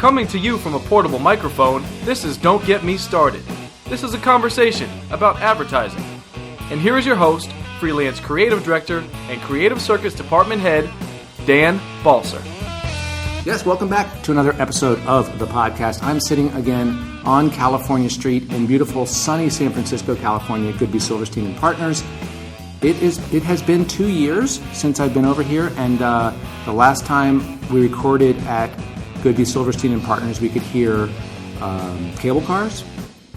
Coming to you from a portable microphone, this is Don't Get Me Started. This is a conversation about advertising. And here is your host, freelance creative director and creative circus department head, Dan Balser. Yes, welcome back to another episode of the podcast. I'm sitting again on California Street in beautiful, sunny San Francisco, California, Goodby, Silverstein and Partners. It has been 2 years since I've been over here, and the last time we recorded at Goodby, Silverstein and Partners, we could hear cable cars,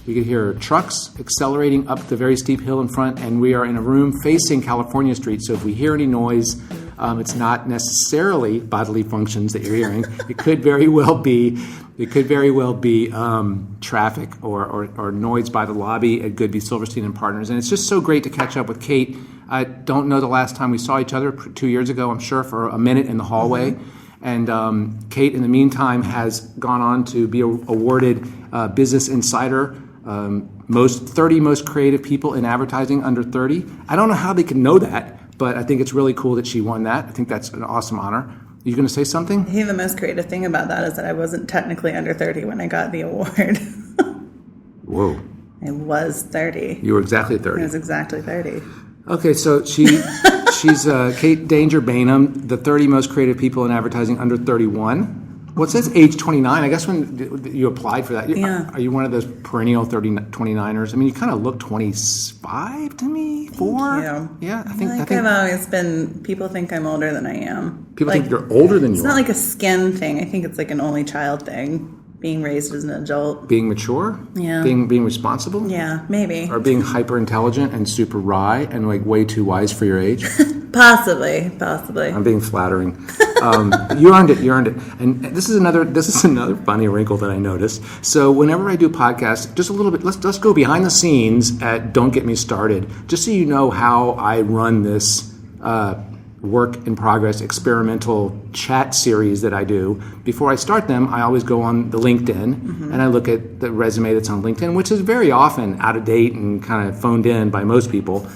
we could hear trucks accelerating up the very steep hill in front, and we are in a room facing California Street, so if we hear any noise, it's not necessarily bodily functions that you're hearing. It could very well be traffic or noise by the lobby at Goodby, Silverstein and Partners. And it's just so great to catch up with Kate. I don't know the last time we saw each other, 2 years ago, I'm sure, for a minute in the hallway. Mm-hmm. And Kate, in the meantime, has gone on to be awarded Business Insider, 30 most creative people in advertising under 30. I don't know how they can know that, but I think it's really cool that she won that. I think that's an awesome honor. Are you going to say something? I think the most creative thing about that is that I wasn't technically under 30 when I got the award. Whoa. I was 30. You were exactly 30. I was exactly 30. Okay, so she's Kate Danger Baynum, the 30 most creative people in advertising under 31. Well, it says age 29. I guess when you applied for that, yeah. Are you one of those perennial 29ers? I mean, you kind of look 25 to me. 4? Thank you. Yeah, I think I've always been. People think I'm older than I am. People think you're older than you are. It's not like a skin thing. I think it's like an only child thing. Being raised as an adult. Being mature? Yeah. Being responsible? Yeah, maybe. Or being hyper intelligent and super wry and like way too wise for your age? Possibly. I'm being flattering. You earned it. And this is another funny wrinkle that I noticed. So whenever I do podcasts, just a little bit, let's go behind the scenes at Don't Get Me Started, just so you know how I run this work in progress experimental chat series that I do. Before I start them, I always go on the LinkedIn and I look at the resume that's on LinkedIn, which is very often out of date and kind of phoned in by most people.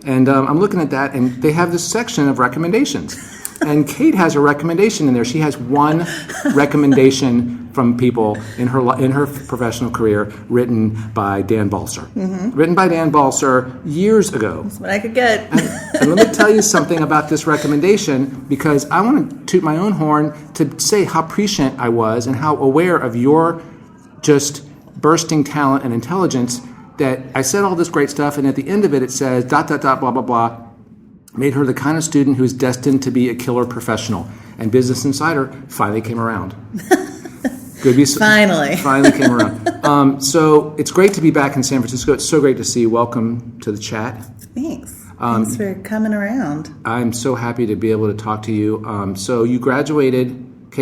And I'm looking at that, and they have this section of recommendations. And Kate has a recommendation in there. She has one recommendation from people in her professional career written by Dan Balser. Mm-hmm. Written by Dan Balser years ago. That's what I could get. And let me tell you something about this recommendation, because I want to toot my own horn to say how prescient I was and how aware of your just bursting talent and intelligence, that I said all this great stuff, and at the end of it, it says, ... blah, blah, blah, made her the kind of student who's destined to be a killer professional. And Business Insider finally came around. Goodby finally came around. So it's great to be back in San Francisco. It's so great to see you. Welcome to the chat. Thanks. Thanks for coming around. I'm so happy to be able to talk to you. So Kate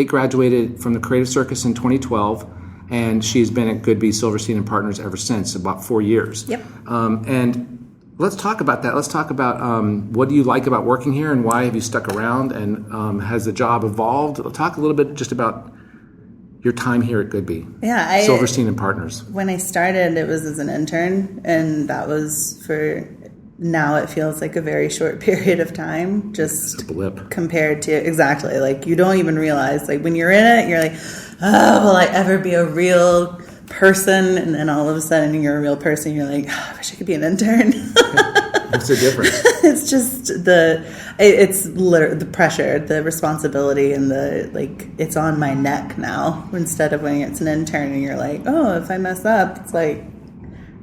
graduated from the Creative Circus in 2012, and she's been at Goodby, Silverstein and Partners ever since, about 4 years. Yep. And let's talk about that. Let's talk about what do you like about working here, and why have you stuck around, and has the job evolved? We'll talk a little bit just about your time here at Goodby. Yeah, Silverstein and Partners. When I started, it was as an intern, and that was for, now it feels like a very short period of time, just a blip compared to, exactly, like you don't even realize, like when you're in it, you're like, oh, will I ever be a real person? And then all of a sudden you're a real person, you're like, oh, I wish I could be an intern. What's the difference? It's just the pressure, the responsibility, and it's on my neck now, instead of when it's an intern and you're like, oh, if I mess up, it's like,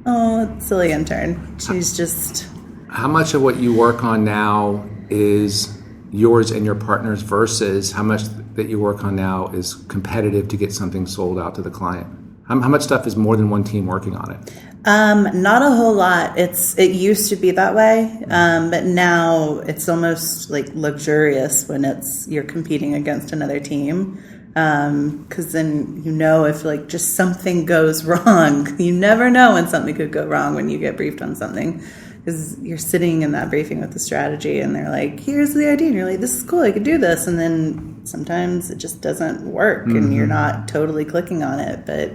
oh, silly intern. She's just... How much of what you work on now is yours and your partner's versus how much that you work on now is competitive to get something sold out to the client? How much stuff is more than one team working on it? Not a whole lot. It used to be that way, but now it's almost like luxurious when you're competing against another team, because then if like just something goes wrong. You never know when something could go wrong when you get briefed on something, because you're sitting in that briefing with the strategy and they're like, here's the idea, and you're like, this is cool, I could do this, and then sometimes it just doesn't work and you're not totally clicking on it. But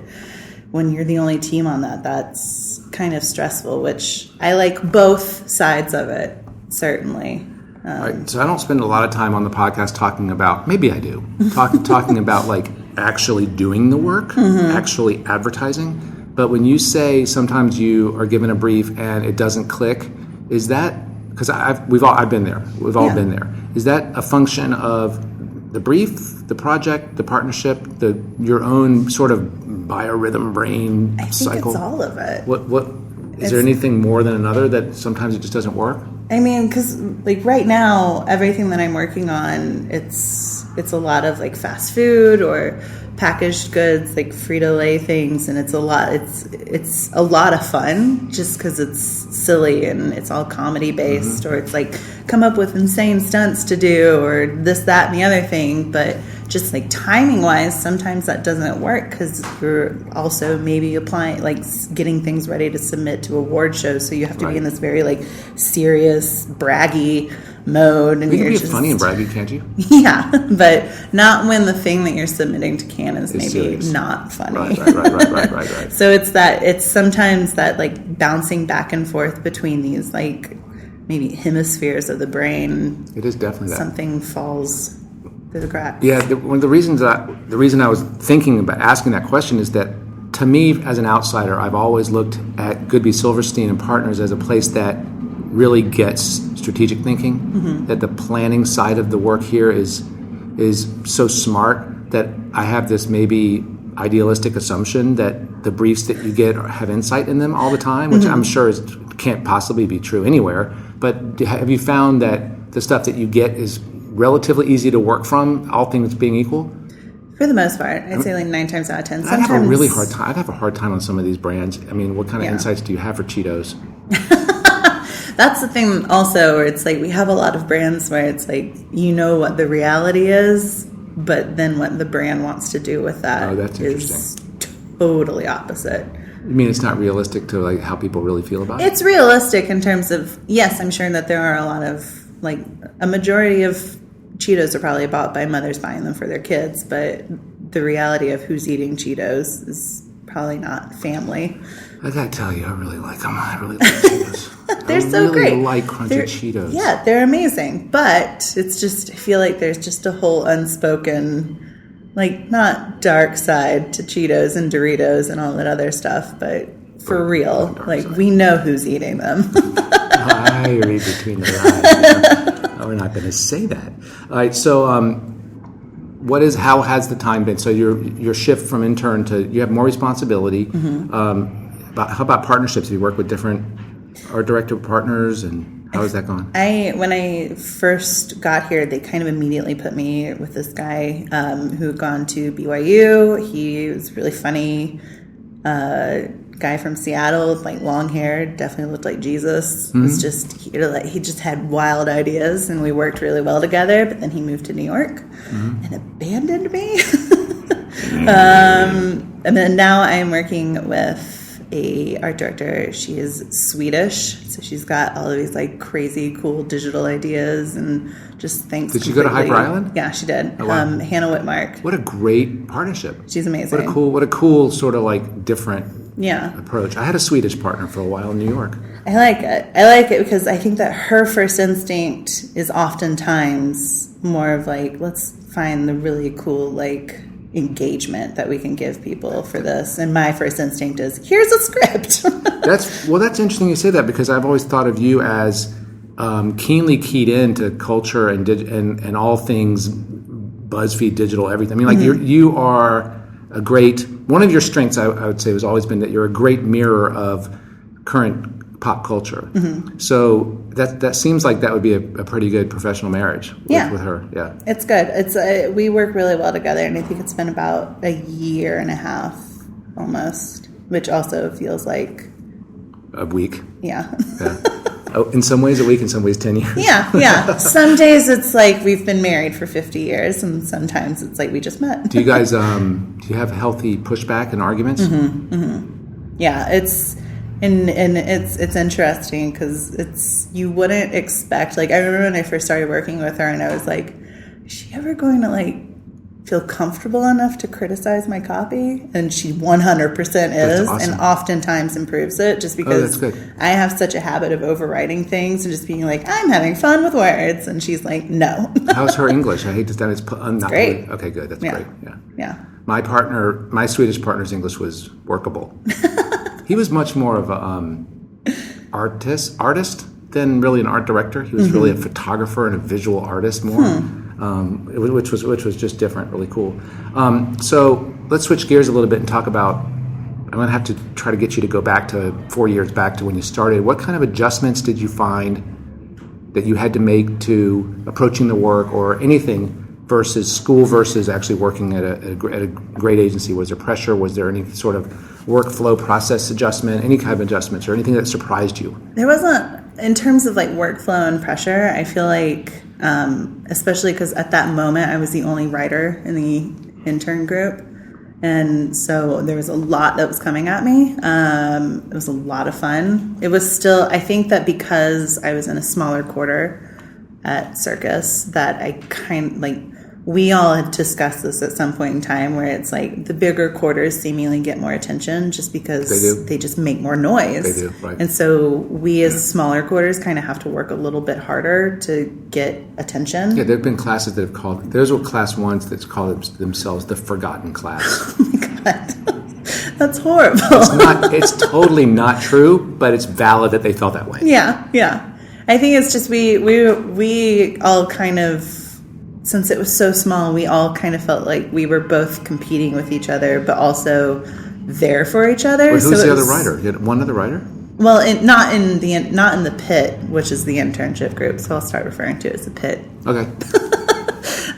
when you're the only team on that's kind of stressful, which I like both sides of it, certainly. Right. So I don't spend a lot of time on the podcast talking about, maybe I do, talking about like actually doing the work, actually advertising. But when you say sometimes you are given a brief and it doesn't click, is that because I've been there. We've all been there. Is that a function of the brief, the project, the partnership, your own sort of biorhythm brain cycle? I think it's all of it. What is there anything more than another that sometimes it just doesn't work? I mean, because like right now, everything that I'm working on, it's a lot of like fast food or packaged goods, like Frito-Lay things, and it's a lot of fun just because it's silly and it's all comedy based, or it's like come up with insane stunts to do, or this, that, and the other thing. But just like timing wise, sometimes that doesn't work because you're also maybe applying, like getting things ready to submit to award shows, so you have to be in this very like serious, braggy mode. And you can be funny and braggy, can't you? Yeah, but not when the thing that you're submitting to Canon is maybe serious. Not funny. Right. So it's sometimes that like bouncing back and forth between these like maybe hemispheres of the brain. It is definitely that. Something falls through the cracks. Yeah, one of the reason I was thinking about asking that question is that to me, as an outsider, I've always looked at Goodby, Silverstein and Partners as a place that really gets strategic thinking, that the planning side of the work here is so smart that I have this maybe idealistic assumption that the briefs that you get have insight in them all the time, which I'm sure can't possibly be true anywhere. But have you found that the stuff that you get is relatively easy to work from, all things being equal? For the most part, I'd say like 9 times out of 10. I'd have a really hard time. I'd have a hard time on some of these brands. I mean, what kind of insights do you have for Cheetos? That's the thing also, where it's like we have a lot of brands where it's like you know what the reality is, but then what the brand wants to do with that is totally opposite. You mean it's not realistic to like how people really feel about it? It's realistic in terms of, yes, I'm sure that there are a lot of, like, a majority of Cheetos are probably bought by mothers buying them for their kids, but the reality of who's eating Cheetos is probably not family. I gotta tell you, I really like them. I really like Cheetos. They're so great. I like crunchy Cheetos. Yeah, they're amazing. But it's just, I feel like there's just a whole unspoken, like, not dark side to Cheetos and Doritos and all that other stuff, but for real, like, we know who's eating them. I read between the lines. We're not going to say that. All right, so how has the time been? So your shift from intern to, you have more responsibility. How about partnerships? Have you worked with different art director partners, and how has that gone? When I first got here, they kind of immediately put me with this guy who had gone to BYU. He was really funny. Guy from Seattle with like long hair, definitely looked like Jesus. Was just he just had wild ideas, and we worked really well together. But then he moved to New York and abandoned me. And then now I am working with a art director. She is Swedish, so she's got all of these like crazy cool digital ideas and just thinks. Did she go to Hyper Island? Yeah, she did. Oh, wow. Hannah Whitmark. What a great partnership. She's amazing. What a cool sort of like different approach. I had a Swedish partner for a while in New York. I like it because I think that her first instinct is oftentimes more of like, let's find the really cool like engagement that we can give people for this. And my first instinct is, here's a script. That's interesting you say that, because I've always thought of you as keenly keyed into culture and all things BuzzFeed digital, everything. I mean, like you are a great, one of your strengths I would say has always been that you're a great mirror of current pop culture. So that seems like that would be a pretty good professional marriage with her. Yeah, it's good. It's we work really well together, and I think it's been about a year and a half almost, which also feels like a week. Yeah. Oh, in some ways a week, in some ways 10 years. Yeah. Some days it's like we've been married for 50 years, and sometimes it's like we just met. Do you guys do you have healthy pushback and arguments? Yeah, it's it's interesting because you wouldn't expect, like, I remember when I first started working with her and I was like, is she ever going to like feel comfortable enough to criticize my copy? And she 100% is, awesome. And oftentimes improves it, just because I have such a habit of overwriting things and just being like, I'm having fun with words, and she's like, no. How's her English? I hate to say it's great. Okay, good. That's great. Yeah. my Swedish partner's English was workable. He was much more of a artist than really an art director. He was really a photographer and a visual artist more, which was just different, really cool. So let's switch gears a little bit and talk about. I'm going to have to try to get you to go back to 4 years back to when you started. What kind of adjustments did you find that you had to make to approaching the work or anything versus school versus actually working at a great agency? Was there pressure? Was there any sort of workflow process adjustment, any kind of adjustments or anything that surprised you? There wasn't, in terms of like workflow and pressure, I feel like, especially because at that moment I was the only writer in the intern group. And so there was a lot that was coming at me. It was a lot of fun. It was still, I think that because I was in a smaller quarter at Circus, that I we all had discussed this at some point in time where it's like the bigger quarters seemingly get more attention just because they just make more noise. They do, right. And so we as smaller quarters kind of have to work a little bit harder to get attention. Yeah, there have been classes that have called, there's a class once that's called themselves the forgotten class. Oh my God. That's horrible. It's totally not true, but it's valid that they felt that way. Yeah. I think it's just we all kind of, since it was so small, we all kind of felt like we were both competing with each other, but also there for each other. Wait, who's the other writer? You had one other writer? Well, not in the pit, which is the internship group. So I'll start referring to it as the pit. Okay.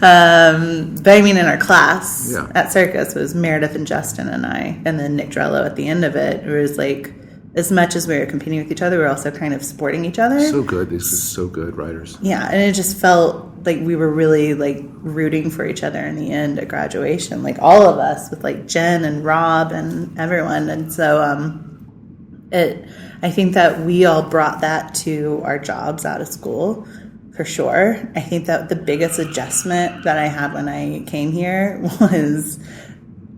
But I mean, in our class at Circus was Meredith and Justin and I, and then Nick Drello at the end of it. It was like, as much as we were competing with each other, we were also kind of supporting each other. So good. These are so good writers. Yeah, and it just felt like we were really like rooting for each other in the end at graduation, like all of us with like Jen and Rob and everyone. And so I think that we all brought that to our jobs out of school for sure. I think that the biggest adjustment that I had when I came here was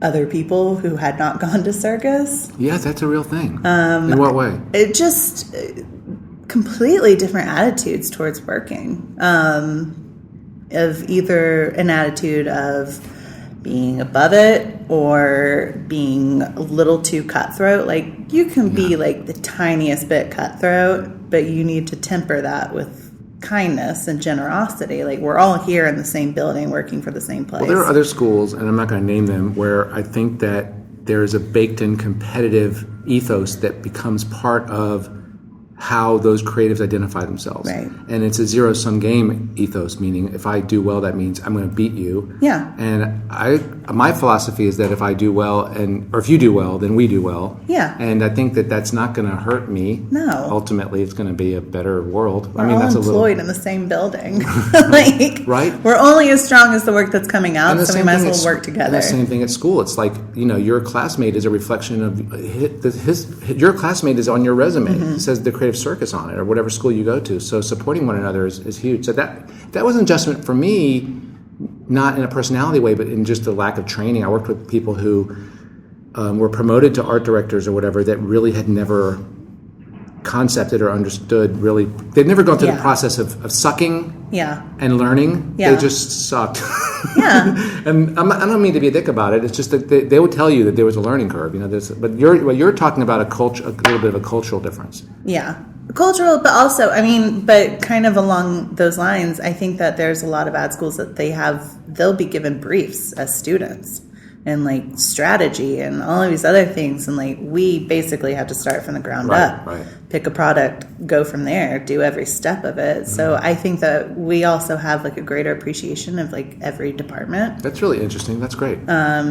other people who had not gone to Circus. Yeah, that's a real thing. In what way? It just completely different attitudes towards working. Of either an attitude of being above it or being a little too cutthroat. Like you can be like the tiniest bit cutthroat, but you need to temper that with kindness and generosity. Like we're all here in the same building working for the same place. Well, there are other schools, and I'm not going to name them, where I think that there is a baked-in competitive ethos that becomes part of how those creatives identify themselves. Right. And it's a zero-sum game ethos, meaning if I do well, that means I'm going to beat you. Yeah. And my philosophy is that if I do well, or if you do well, then we do well. Yeah. And I think that that's not going to hurt me. No. Ultimately, it's going to be a better world. We're all that's employed in the same building. Like, right? We're only as strong as the work that's coming out, so we might as well work together. And the same thing at school. It's like, your classmate is a reflection of your classmate is on your resume. Mm-hmm. It says the Creative Circus on it, or whatever school you go to. So supporting one another is huge. So that was an adjustment for me, not in a personality way, but in just the lack of training. I worked with people who were promoted to art directors or whatever that really had never concepted or understood really. They'd never gone through the process of sucking and learning. Yeah. They just sucked. Yeah. And I don't mean to be a dick about it. It's just that they would tell you that there was a learning curve. But you're talking about a little bit of a cultural difference. Yeah. Cultural, but also, but kind of along those lines, I think that there's a lot of ad schools that they'll be given briefs as students and like strategy and all of these other things. And like, we basically have to start from the ground up, pick a product, go from there, do every step of it. Mm-hmm. So I think that we also have like a greater appreciation of like every department. That's really interesting. That's great. I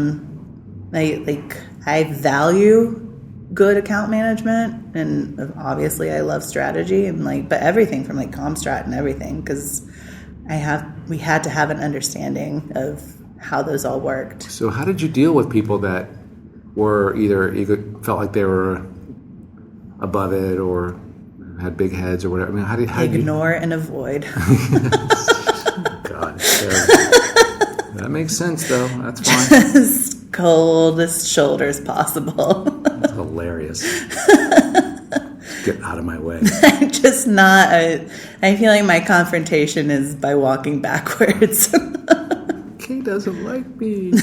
value good account management, and obviously I love strategy and but everything from like Comstrat and everything, because we had to have an understanding of how those all worked. So how did you deal with people that were either felt like they were above it or had big heads or whatever? How did ignore and avoid? God, that makes sense though. That's fine. As cold as shoulders possible. That's hilarious. Get out of my way. I'm just not. I feel like my confrontation is by walking backwards. Kay doesn't like me.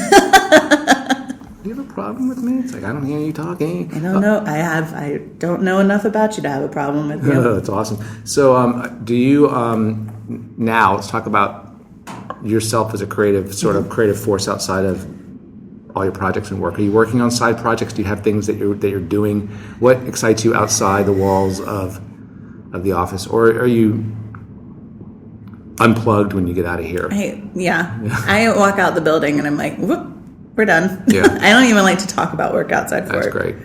do you have a problem with me? It's like, I don't hear you talking. I don't know. I don't know enough about you to have a problem with you. That's awesome. So do you, now let's talk about yourself as a creative, sort of creative force outside of all your projects and work. Are you working on side projects? Do you have things that you're doing? What excites you outside the walls of the office? Or are you unplugged when you get out of here? I walk out the building and I'm like, whoop, we're done. Yeah. I don't even like to talk about work outside of work. That's great.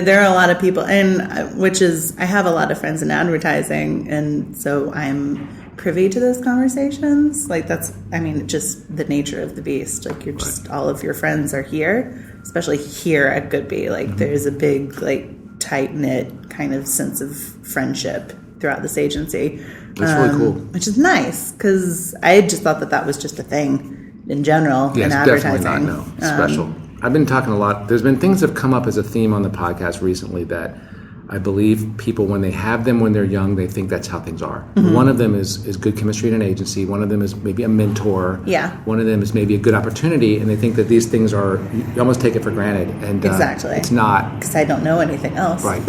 There are a lot of people, and I have a lot of friends in advertising, and so I'm privy to those conversations. Like just the nature of the beast. Like you're just, all of your friends are here, especially here at Goodby. Like there's a big, like, tight-knit kind of sense of friendship throughout this agency. That's really cool. Which is nice, because I just thought that was just a thing in general in advertising. Definitely not. No, special. I've been talking a lot. There's been things that have come up as a theme on the podcast recently that I believe people, when they have them when they're young, they think that's how things are. Mm-hmm. One of them is good chemistry in an agency. One of them is maybe a mentor. Yeah. One of them is maybe a good opportunity, and they think that these things are, you almost take it for granted. And exactly. It's not. Because I don't know anything else. Right.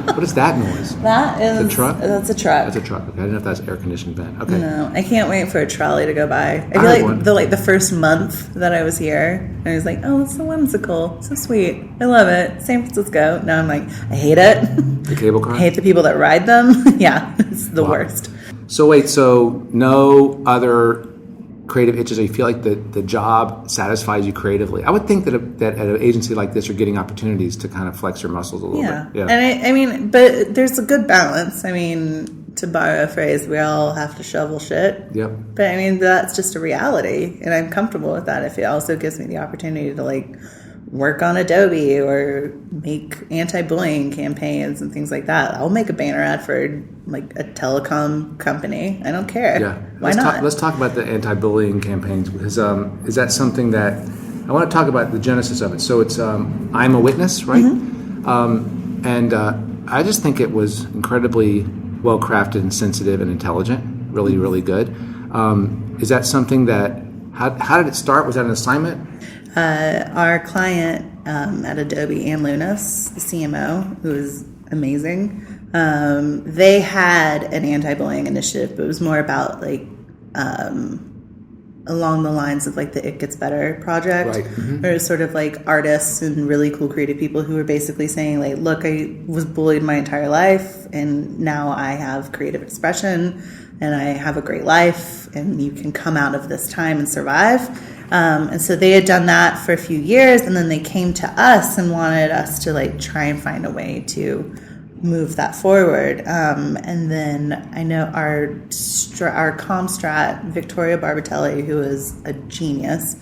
What is that noise? That is a truck? That's a truck. That's a truck. Okay. I didn't know if that's air conditioned vent. Okay. No, I can't wait for a trolley to go by. I feel like the first month that I was here, I was like, oh, it's so whimsical, so sweet. I love it. San Francisco. Now I'm like, I hate it. The cable car? I hate the people that ride them. Yeah, it's the worst. So wait, no other creative itches? You feel like the job satisfies you creatively? I would think that at an agency like this, you're getting opportunities to kind of flex your muscles a little bit. Yeah. And I mean, but there's a good balance. I mean, to borrow a phrase, we all have to shovel shit. Yep. But I mean, that's just a reality, and I'm comfortable with that. If it also gives me the opportunity to, like, work on Adobe or make anti-bullying campaigns and things like that, I'll make a banner ad for, like, a telecom company. I don't care. Yeah. Why not? Let's talk about the anti-bullying campaigns, because is that something that I want to talk about the genesis of it. So it's I'm a Witness, right? Mm-hmm. And I just think it was incredibly well crafted and sensitive and intelligent. Really, really good. Is that something that how did it start? Was that an assignment? Our client at Adobe, Ann Lunas, the CMO, who is amazing, they had an anti-bullying initiative, but it was more about, like, along the lines of, like, the It Gets Better project. Right. Mm-hmm. Where it was sort of like artists and really cool creative people who were basically saying, like, look, I was bullied my entire life, and now I have creative expression, and I have a great life, and you can come out of this time and survive. And so they had done that for a few years, and then they came to us and wanted us to, like, try and find a way to move that forward. And then I know our comm strat, Victoria Barbatelli, who is a genius,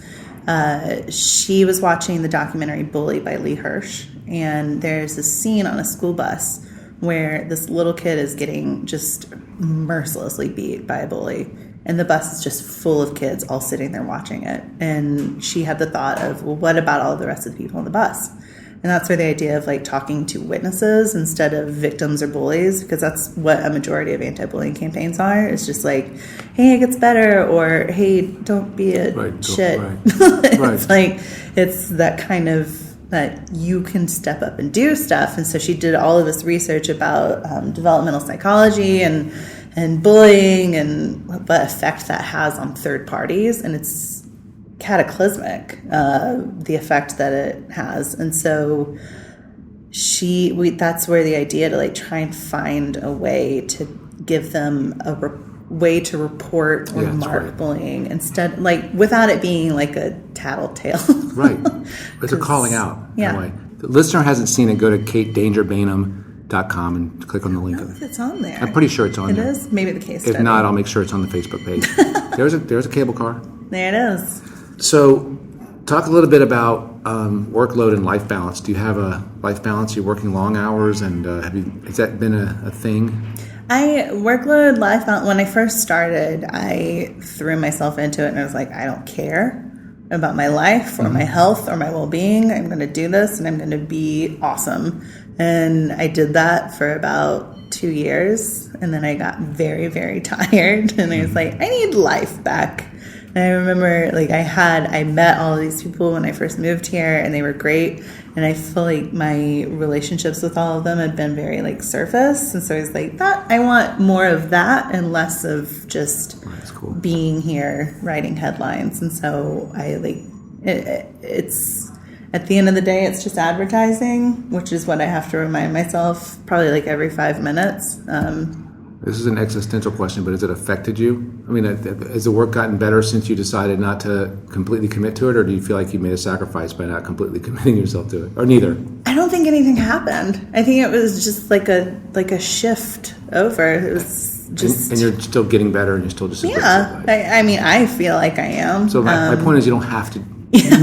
she was watching the documentary Bully by Lee Hirsch, and there's a scene on a school bus where this little kid is getting just mercilessly beat by a bully. And the bus is just full of kids all sitting there watching it. And she had the thought of, well, what about all the rest of the people on the bus? And that's where the idea of, like, talking to witnesses instead of victims or bullies, because that's what a majority of anti-bullying campaigns are. It's just like, hey, it gets better, or hey, don't be a shit. It's like, it's that kind of, that you can step up and do stuff. And so she did all of this research about developmental psychology and bullying and what effect that has on third parties, and it's cataclysmic, the effect that it has. And so that's where the idea to, like, try and find a way to give them a way to report or mark bullying instead, like, without it being like a tattletale. Right. It's a calling out. Yeah. In a way. The listener hasn't seen it, go to katedangerbaynum.com and click on the link. If it's on there. I'm pretty sure it's on there. It is? Maybe the case study. If not, I'll make sure it's on the Facebook page. There's a cable car. There it is. So talk a little bit about workload and life balance. Do you have a life balance? You're working long hours, and has that been a thing? Workload, life balance, when I first started, I threw myself into it, and I was like, I don't care about my life or my health or my well-being. I'm going to do this, and I'm going to be awesome. And I did that for about 2 years, and then I got very, very tired, and I was like, I need life back. And I remember, like, I met all of these people when I first moved here, and they were great. And I feel like my relationships with all of them had been very, like, surface. And so I was like, I want more of that and less of just being here writing headlines. And so I, like, it's at the end of the day, it's just advertising, which is what I have to remind myself probably like every 5 minutes. This is an existential question, but has it affected you? I mean, has the work gotten better since you decided not to completely commit to it, or do you feel like you made a sacrifice by not completely committing yourself to it, or neither? I don't think anything happened. I think it was just like a shift over. It was just... And you're still getting better, and you're still just... Yeah, I mean, I feel like I am. So my point is you don't have to...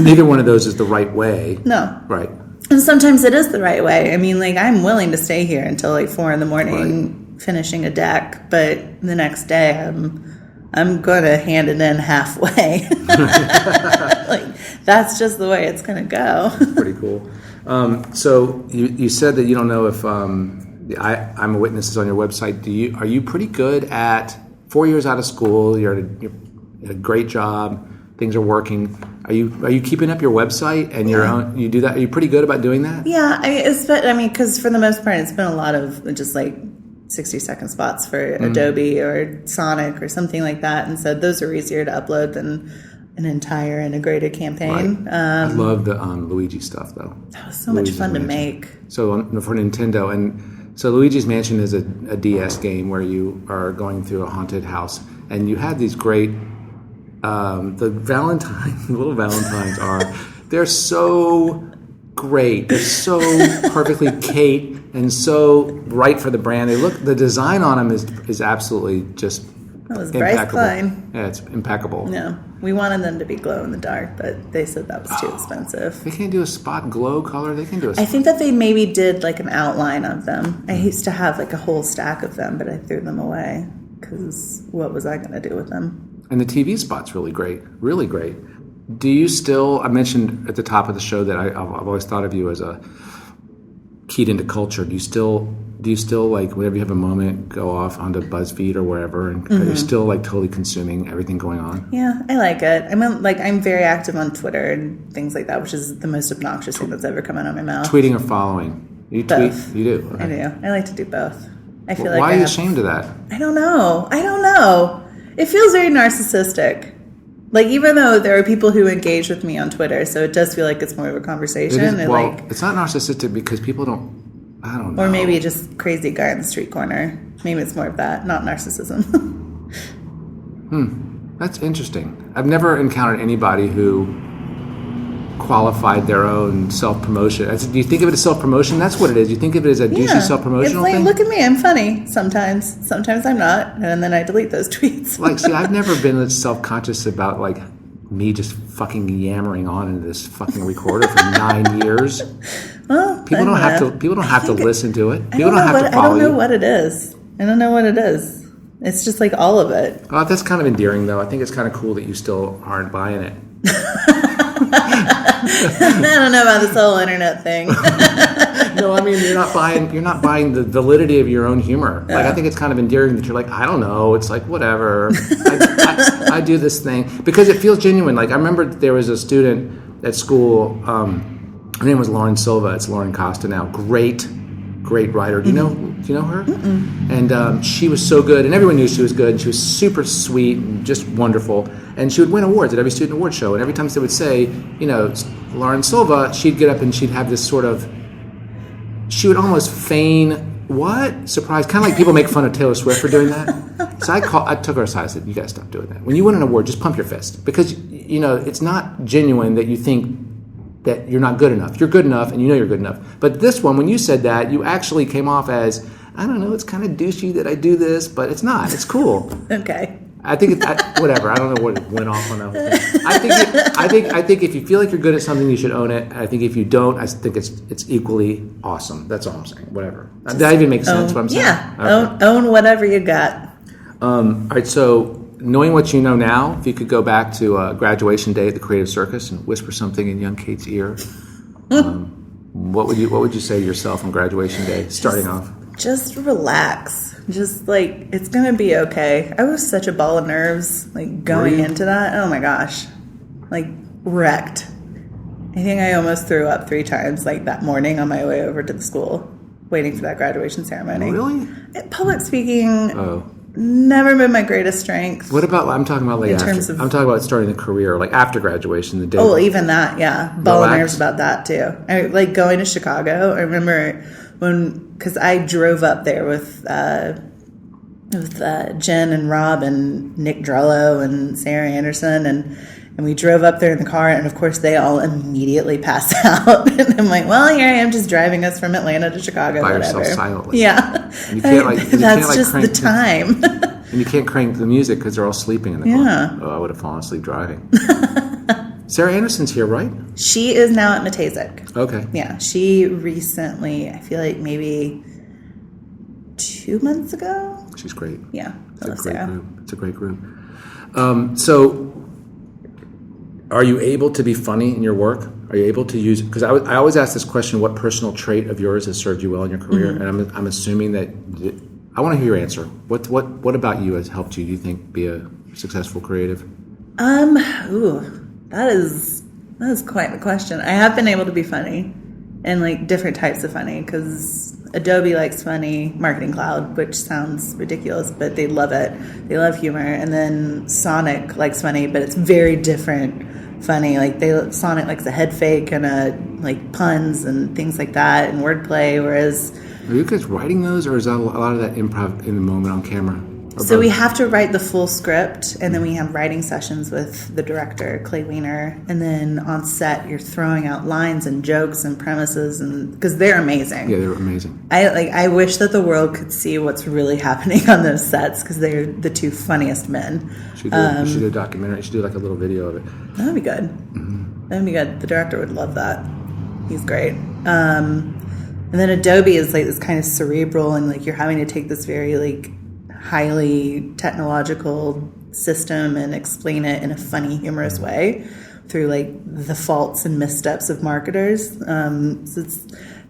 Neither one of those is the right way. No. Right. And sometimes it is the right way. I mean, like, I'm willing to stay here until like 4 a.m. Right. Finishing a deck, but the next day I'm gonna hand it in halfway. Like, that's just the way it's gonna go. Pretty cool. So you said that you don't know if I'm a Witness is on your website. Are you pretty good at 4 years out of school? You're at a great job. Things are working. Are you keeping up your website and your own? You do that? Are you pretty good about doing that? Yeah, I mean, because for the most part, it's been a lot of just like 60-second spots for Adobe or Sonic or something like that, and so those are easier to upload than an entire integrated campaign. Right. I love the Luigi stuff, though. That was so much fun to make. So for Nintendo, and so Luigi's Mansion is a DS game where you are going through a haunted house, and you have these great the little Valentines they're so great. They're so perfectly Kate and so right for the brand. The design on them is absolutely just that was Bryce Klein. Yeah, it's impeccable. No, we wanted them to be glow in the dark, but they said that was too expensive. They can't do a spot glow color. They can do I think that they maybe did like an outline of them. I used to have like a whole stack of them, but I threw them away because what was I going to do with them? And the TV spot's really great. Really great. Do you still, I mentioned at the top of the show that I've always thought of you as a keyed into culture. Do you still like whenever you have a moment go off onto BuzzFeed or wherever and are you still like totally consuming everything going on? Yeah, I like it. I mean, like, I'm very active on Twitter and things like that, which is the most obnoxious thing that's ever come out of my mouth. Tweeting or following? You both. Tweet? You do? Okay. I do. I like to do both. I feel why are you ashamed of that? I don't know. It feels very narcissistic. Like, even though there are people who engage with me on Twitter, so it does feel like it's more of a conversation. It's not narcissistic because people I don't know. Or maybe just crazy guy on the street corner. Maybe it's more of that, not narcissism. That's interesting. I've never encountered anybody who qualified their own self-promotion. Do you think of it as self-promotion? That's what it is. You think of it as a douchey self-promotional thing? It's like, look at me, I'm funny sometimes. Sometimes I'm not, and then I delete those tweets. Like, see, I've never been self-conscious about, like, me just fucking yammering on into this fucking recorder for 9 years. Well, people don't have to listen to it. People don't have to follow you. I don't know what it is. I don't know what it is. It's just like all of it. Oh, that's kind of endearing, though. I think it's kind of cool that you still aren't buying it. I don't know about this whole internet thing. No, I mean you're not buying the validity of your own humor. Like, I think it's kind of endearing that you're like, I don't know. It's like, whatever. I do this thing because it feels genuine. Like, I remember there was a student at school. Her name was Lauren Silva. It's Lauren Costa now. Great writer. Do you know her? Mm-mm. And she was so good, and everyone knew she was good. And she was super sweet and just wonderful. And she would win awards at every student award show. And every time they would say, Lauren Silva, she'd get up and she'd have this sort of. She would almost feign surprise, kind of like people make fun of Taylor Swift for doing that. So I took her aside. I said, "You guys stop doing that. When you win an award, just pump your fist because it's not genuine that you think that you're not good enough. You're good enough, and you know you're good enough. But this one, when you said that, you actually came off as, I don't know, it's kind of douchey that I do this, but it's not. It's cool. Okay. I think whatever. I don't know what it went off on that whole thing. I think if you feel like you're good at something, you should own it. I think if you don't, I think it's equally awesome. That's all I'm saying. Whatever. Did that even make sense? What I'm saying? Yeah. Okay. Own whatever you got. All right. So, knowing what you know now, if you could go back to graduation day at the Creative Circus and whisper something in young Kate's ear, what would you say to yourself on graduation day? Starting off. Just relax. just like, it's going to be okay. I was such a ball of nerves, like going into that. Oh my gosh. Like wrecked. I think I almost threw up 3 times like that morning on my way over to the school, waiting for that graduation ceremony. Really? Public speaking, never been my greatest strength. What about, I'm talking about like in terms of, I'm talking about starting a career, like after graduation, the day. Oh, even that, yeah. Ball of nerves about that too. I like going to Chicago. I remember because I drove up there with Jen and Rob and Nick Drello and Sarah Anderson, and we drove up there in the car, and of course they all immediately passed out. And I'm like, well, here I am just driving us from Atlanta to Chicago. By whatever. yourself silently. Yeah. And you can't, that's just the time. And you can't crank the music because they're all sleeping in the car. Yeah. Oh, I would have fallen asleep driving. Sarah Anderson's here, right? She is now at Matazek. Okay. Yeah. She recently, I feel like maybe 2 months ago. She's great. Yeah. It's a great group. It's a great group. So, are you able to be funny in your work? Are you able to use? Because I always ask this question: what personal trait of yours has served you well in your career? Mm-hmm. And I'm assuming that I want to hear your answer. What about you has helped you? Do you think be a successful creative? That is quite the question. I have been able to be funny, and like different types of funny, because Adobe likes funny, Marketing Cloud, which sounds ridiculous, but they love it. They love humor. And then Sonic likes funny, but it's very different funny. Like Sonic likes a head fake and like puns and things like that and wordplay, whereas... Are you guys writing those, or is that a lot of that improv in the moment on camera? So we have to write the full script, and then we have writing sessions with the director, Clay Weiner, and then on set you're throwing out lines and jokes and premises, and because they're amazing. Yeah, they're amazing. I wish that the world could see what's really happening on those sets, because they're the 2 funniest men. You should do a documentary. You should do like a little video of it. That would be good. Mm-hmm. That would be good. The director would love that. He's great. And then Adobe is like this kind of cerebral, and like you're having to take this very like highly technological system and explain it in a funny, humorous way through like the faults and missteps of marketers. So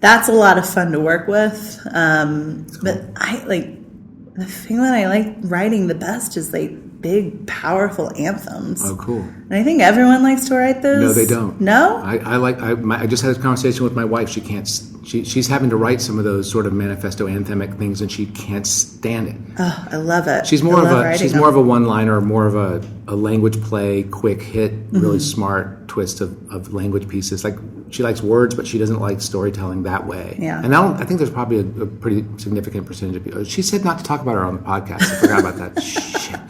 that's a lot of fun to work with. Cool. But the thing that I like writing the best is like big, powerful anthems. Oh, cool. And I think everyone likes to write those. No, they don't. No? I just had a conversation with my wife. She can't. She's having to write some of those sort of manifesto anthemic things, and she can't stand it. Oh, I love it. She's more of a one-liner, more of a language play, quick hit, really smart twist of language pieces. Like she likes words, but she doesn't like storytelling that way. Yeah. And I think there's probably a pretty significant percentage of people. She said not to talk about her on the podcast. I forgot about that. Shit.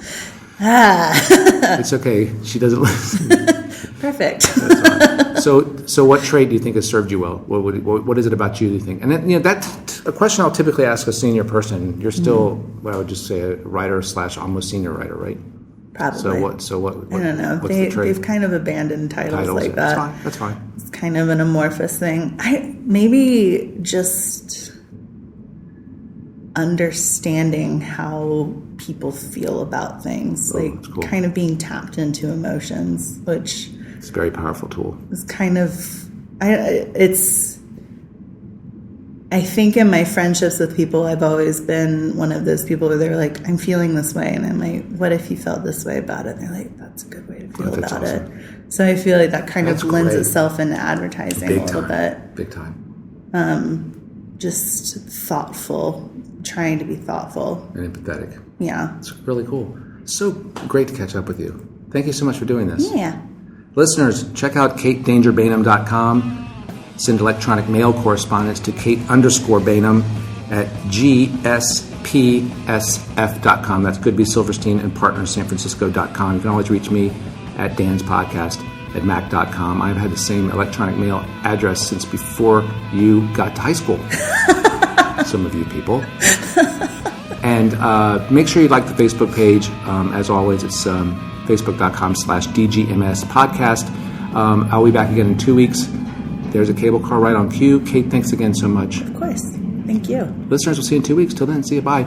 It's okay. She doesn't listen. Perfect. That's fine. So what trait do you think has served you well? What is it about you, do you think? And then, that's a question I'll typically ask a senior person. You're still, I would just say a writer / almost senior writer, right? Probably. So what I don't know. They've kind of abandoned titles like that. That's fine. It's kind of an amorphous thing. Maybe just understanding how people feel about things, cool. Kind of being tapped into emotions, which it's a very powerful tool. It's kind of I think in my friendships with people, I've always been one of those people where they're like, I'm feeling this way, and I'm like, what if you felt this way about it? And they're like, that's a good way to feel about awesome. It. So I feel like that kind of lends itself into advertising a little bit. Big time. Just thoughtful, trying to be thoughtful. And empathetic. Yeah. It's really cool. So great to catch up with you. Thank you so much for doing this. Yeah. Listeners, check out KateDangerBaynum.com. Send electronic mail correspondence to Kate_Baynum at gspsf.com. That's Goodby, Silverstein, and Partners, SanFrancisco.com. You can always reach me at Dan's Podcast at mac.com. I've had the same electronic mail address since before you got to high school. Some of you people. And make sure you like the Facebook page. As always, it's facebook.com/DGMS podcast. I'll be back again in 2 weeks. There's a cable car right on cue. Kate, thanks again so much. Of course. Thank you. Listeners, we'll see you in 2 weeks. Till then, see you. Bye.